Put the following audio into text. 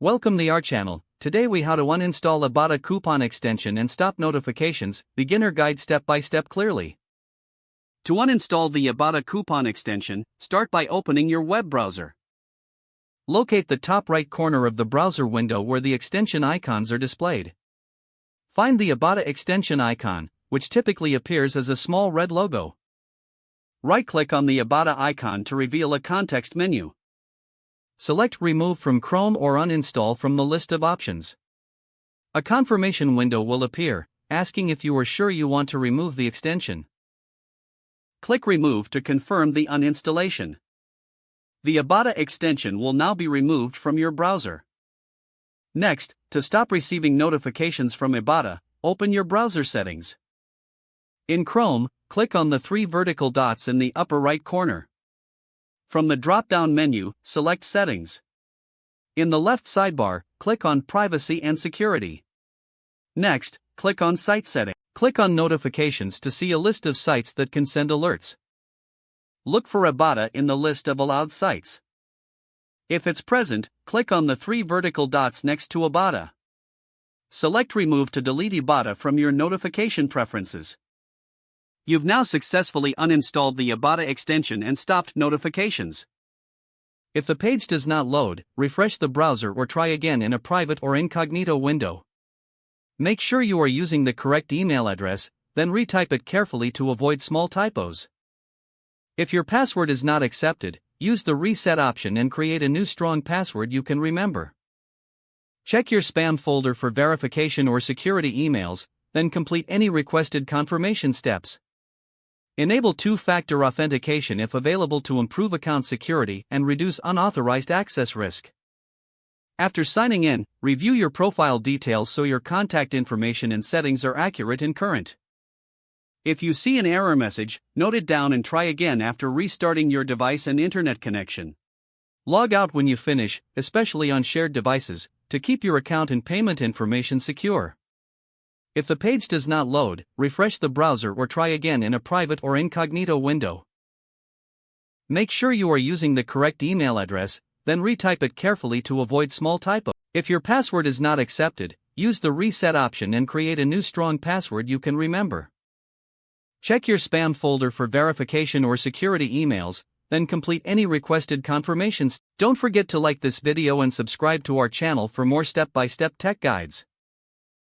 Welcome to our channel. Today we how to uninstall Ibotta coupon extension and stop notifications, beginner guide step by step clearly. To uninstall the Ibotta coupon extension, start by opening your web browser. Locate the top right corner of the browser window where the extension icons are displayed. Find the Ibotta extension icon, which typically appears as a small red logo. Right-click on the Ibotta icon to reveal a context menu. Select Remove from Chrome or Uninstall from the list of options. A confirmation window will appear, asking if you are sure you want to remove the extension. Click Remove to confirm the uninstallation. The Ibotta extension will now be removed from your browser. Next, to stop receiving notifications from Ibotta, open your browser settings. In Chrome, click on the three vertical dots in the upper right corner. From the drop-down menu, select Settings. In the left sidebar, click on Privacy and Security. Next, click on Site Settings. Click on Notifications to see a list of sites that can send alerts. Look for Ibotta in the list of allowed sites. If it's present, click on the three vertical dots next to Ibotta. Select Remove to delete Ibotta from your notification preferences. You've now successfully uninstalled the Ibotta extension and stopped notifications. If the page does not load, refresh the browser or try again in a private or incognito window. Make sure you are using the correct email address, then retype it carefully to avoid small typos. If your password is not accepted, use the reset option and create a new strong password you can remember. Check your spam folder for verification or security emails, then complete any requested confirmation steps. Enable two-factor authentication if available to improve account security and reduce unauthorized access risk. After signing in, review your profile details so your contact information and settings are accurate and current. If you see an error message, note it down and try again after restarting your device and internet connection. Log out when you finish, especially on shared devices, to keep your account and payment information secure. If the page does not load, refresh the browser or try again in a private or incognito window. Make sure you are using the correct email address, then retype it carefully to avoid small typos. If your password is not accepted, use the reset option and create a new strong password you can remember. Check your spam folder for verification or security emails, then complete any requested confirmations. Don't forget to like this video and subscribe to our channel for more step-by-step tech guides.